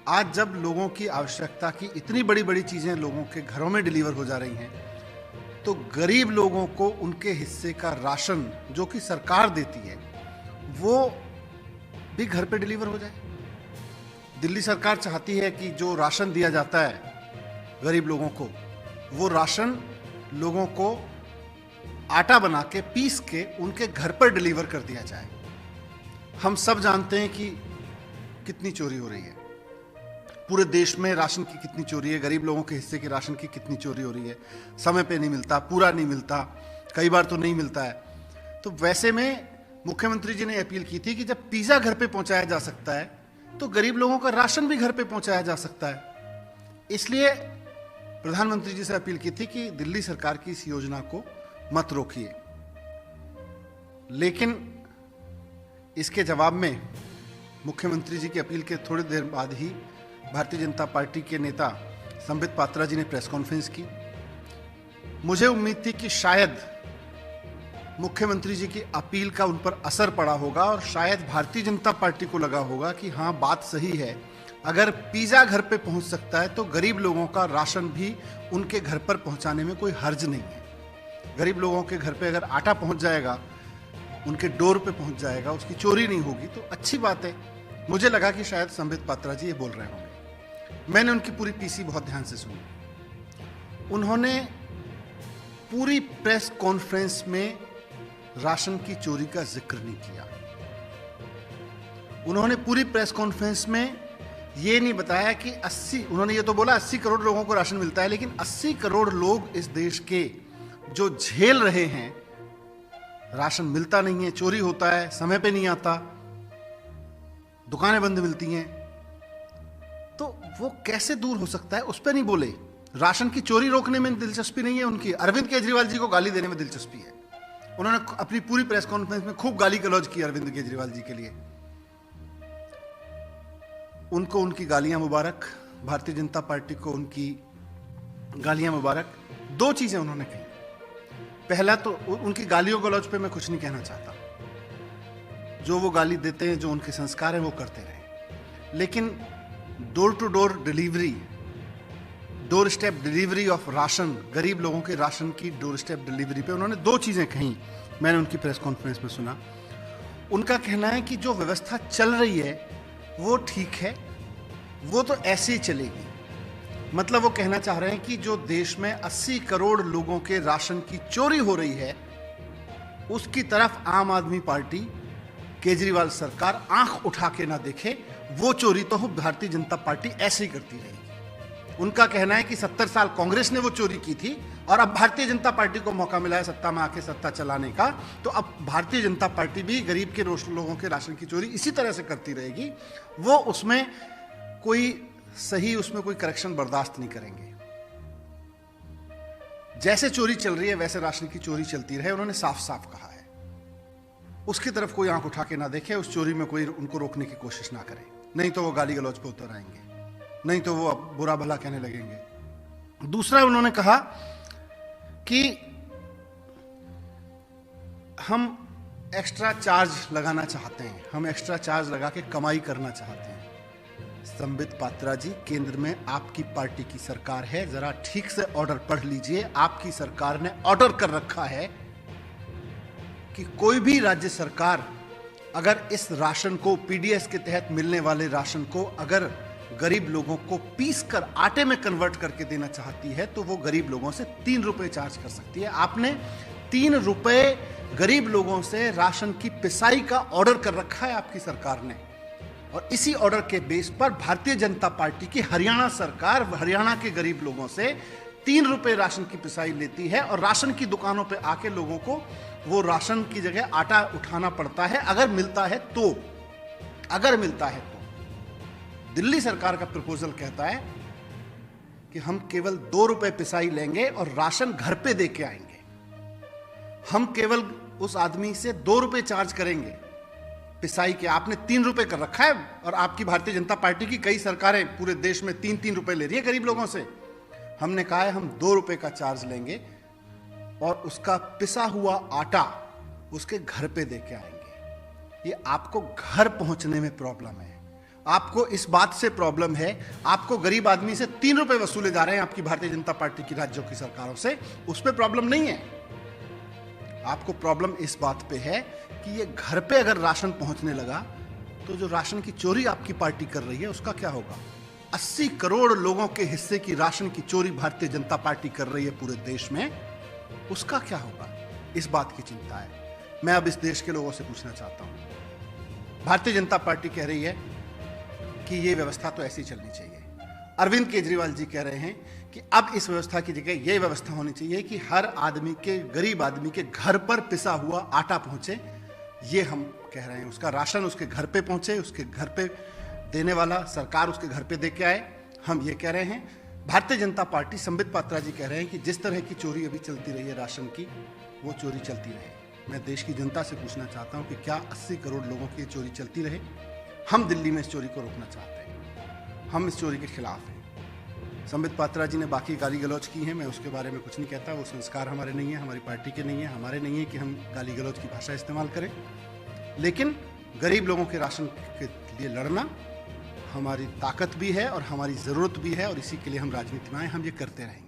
आज जब लोगों की आवश्यकता की इतनी बड़ी बड़ी चीज़ें लोगों के घरों में डिलीवर हो जा रही हैं, तो गरीब लोगों को उनके हिस्से का राशन जो कि सरकार देती है वो भी घर पे डिलीवर हो जाए। दिल्ली सरकार चाहती है कि जो राशन दिया जाता है गरीब लोगों को, वो राशन लोगों को आटा बना के पीस के उनके घर पर डिलीवर कर दिया जाए। हम सब जानते हैं कि कितनी चोरी हो रही है, पूरे देश में राशन की कितनी चोरी है, गरीब लोगों के हिस्से के राशन की कितनी चोरी हो रही है। समय पे नहीं मिलता, पूरा नहीं मिलता, कई बार तो नहीं मिलता है। तो वैसे में मुख्यमंत्री जी ने अपील की थी कि जब पिज्जा घर पे पहुंचाया जा सकता है तो गरीब लोगों का राशन भी घर पे पहुंचाया जा सकता है। इसलिए प्रधानमंत्री जी से अपील की थी कि दिल्ली सरकार की इस योजना को मत रोकिए। लेकिन इसके जवाब में मुख्यमंत्री जी की अपील के थोड़ी देर बाद ही भारतीय जनता पार्टी के नेता संबित पात्रा जी ने प्रेस कॉन्फ्रेंस की। मुझे उम्मीद थी कि शायद मुख्यमंत्री जी की अपील का उन पर असर पड़ा होगा और शायद भारतीय जनता पार्टी को लगा होगा कि हाँ, बात सही है, अगर पिज्जा घर पे पहुंच सकता है तो गरीब लोगों का राशन भी उनके घर पर पहुंचाने में कोई हर्ज नहीं है। गरीब लोगों के घर पे अगर आटा पहुंच जाएगा, उनके डोर पे पहुंच जाएगा, उसकी चोरी नहीं होगी तो अच्छी बात है। मुझे लगा कि शायद संबित पात्रा जी ये बोल रहे होंगे। मैंने उनकी पूरी पीसी बहुत ध्यान से सुनी। उन्होंने पूरी प्रेस कॉन्फ्रेंस में राशन की चोरी का जिक्र नहीं किया। उन्होंने पूरी प्रेस कॉन्फ्रेंस में ये नहीं बताया कि उन्होंने ये तो बोला 80 करोड़ लोगों को राशन मिलता है, लेकिन 80 करोड़ लोग इस देश के जो झेल रहे हैं, राशन मिलता नहीं है, चोरी होता है, समय पे नहीं आता, दुकानें बंद मिलती हैं, तो वो कैसे दूर हो सकता है, उस पर नहीं बोले। राशन की चोरी रोकने में दिलचस्पी नहीं है उनकी, अरविंद केजरीवाल जी को गाली देने में दिलचस्पी है। उन्होंने अपनी पूरी प्रेस कॉन्फ्रेंस में खूब गाली गलौज की अरविंद केजरीवाल जी के लिए। उनको उनकी गालियां मुबारक, भारतीय जनता पार्टी को उनकी गालियां मुबारक। दो चीजें उन्होंने कही। पहला तो उनकी गालियों गलौज पे मैं कुछ नहीं कहना चाहता, जो वो गाली देते हैं, जो उनके संस्कार हैं वो करते रहे, लेकिन door to door delivery, doorstep delivery of ration, गरीब लोगों के राशन की डोर स्टेप डिलीवरी पे उन्होंने दो चीजें कही। मैंने उनकी प्रेस कॉन्फ्रेंस में सुना। उनका कहना है कि जो व्यवस्था चल रही है वो ठीक है, वो तो ऐसे ही चलेगी। मतलब वो कहना चाह रहे हैं कि जो देश में 80 करोड़ लोगों के राशन की चोरी हो रही है, उसकी तरफ आम आदमी पार्टी, केजरीवाल सरकार आंख उठा के ना देखे। वो चोरी तो भारतीय जनता पार्टी ऐसे ही करती रहेगी। उनका कहना है कि 70 साल कांग्रेस ने वो चोरी की थी और अब भारतीय जनता पार्टी को मौका मिला है सत्ता में आके सत्ता चलाने का, तो अब भारतीय जनता पार्टी भी गरीब के लोगों के राशन की चोरी इसी तरह से करती रहेगी। वो उसमें कोई करेक्शन बर्दाश्त नहीं करेंगे। जैसे चोरी चल रही है वैसे राशन की चोरी चलती रहे, उन्होंने साफ साफ कहा है। उसकी तरफ कोई आंख उठा के ना देखे, उस चोरी में कोई उनको रोकने की कोशिश ना करे, नहीं तो वो गाली गलौज पे उतर आएंगे, नहीं तो वो बुरा भला कहने लगेंगे। दूसरा उन्होंने कहा कि हम एक्स्ट्रा चार्ज लगाना चाहते हैं, हम एक्स्ट्रा चार्ज लगा के कमाई करना चाहते हैं। संबित पात्रा जी, केंद्र में आपकी पार्टी की सरकार है, जरा ठीक से ऑर्डर पढ़ लीजिए। आपकी सरकार ने ऑर्डर कर रखा है कि कोई भी राज्य सरकार अगर इस राशन को, पीडीएस के तहत मिलने वाले राशन को अगर गरीब लोगों को पीस कर आटे में कन्वर्ट करके देना चाहती है तो वो गरीब लोगों से 3 रुपए चार्ज कर सकती है। आपने 3 रुपए गरीब लोगों से राशन की पिसाई का ऑर्डर कर रखा है आपकी सरकार ने, और इसी ऑर्डर के बेस पर भारतीय जनता पार्टी की हरियाणा सरकार हरियाणा के गरीब लोगों से 3 रुपए राशन की पिसाई लेती है और राशन की दुकानों पे आके लोगों को वो राशन की जगह आटा उठाना पड़ता है, अगर मिलता है तो। दिल्ली सरकार का प्रपोजल कहता है कि हम केवल 2 रुपए पिसाई लेंगे और राशन घर पे दे के आएंगे। हम केवल उस आदमी से 2 रुपए चार्ज करेंगे पिसाई के। आपने 3 रुपए कर रखा है और आपकी भारतीय जनता पार्टी की कई सरकारें पूरे देश में 3-3 रुपए ले रही है गरीब लोगों से। हमने कहा है हम 2 रुपए का चार्ज लेंगे और उसका पिसा हुआ आटा उसके घर पे दे के आएंगे। ये आपको घर पहुंचने में प्रॉब्लम है। आपको इस बात से प्रॉब्लम है, आपको गरीब आदमी से 3 रुपए वसूले जा रहे हैं आपकी भारतीय जनता पार्टी की राज्यों की सरकारों से, उस पर प्रॉब्लम नहीं है। आपको प्रॉब्लम इस बात पे है कि ये घर पे अगर राशन पहुंचने लगा तो जो राशन की चोरी आपकी पार्टी कर रही है उसका क्या होगा। 80 करोड़ लोगों के हिस्से की राशन की चोरी भारतीय जनता पार्टी कर रही है पूरे देश में, उसका क्या होगा, इस बात की चिंता है। मैं अब इस देश के लोगों से पूछना चाहता हूं, भारतीय जनता पार्टी कह रही है कि ये व्यवस्था तो ऐसी चलनी चाहिए। अरविंद केजरीवाल जी कह रहे हैं कि अब इस व्यवस्था की जगह ये व्यवस्था होनी चाहिए कि हर आदमी के, गरीब आदमी के घर पर पिसा हुआ आटा पहुंचे। ये हम कह रहे हैं, उसका राशन उसके घर पे पहुंचे, उसके घर पे देने वाला सरकार उसके घर पे दे के आए, हम ये कह रहे हैं। भारतीय जनता पार्टी, संबित पात्रा जी कह रहे हैं कि जिस तरह की चोरी अभी चलती रही है राशन की, वो चोरी चलती रहे। मैं देश की जनता से पूछना चाहता हूं कि क्या 80 करोड़ लोगों की चोरी चलती रहे? हम दिल्ली में इस चोरी को रोकना चाहते हैं, हम इस चोरी के खिलाफ हैं। संबित पात्रा जी ने बाकी गाली गलौज की है, मैं उसके बारे में कुछ नहीं कहता, वो संस्कार हमारे नहीं है, हमारी पार्टी के नहीं है, हमारे नहीं है कि हम गाली गलौज की भाषा इस्तेमाल करें। लेकिन गरीब लोगों के राशन के लिए लड़ना हमारी ताकत भी है और हमारी ज़रूरत भी है, और इसी के लिए हम राजनीति में आए, हम ये करते रहेंगे।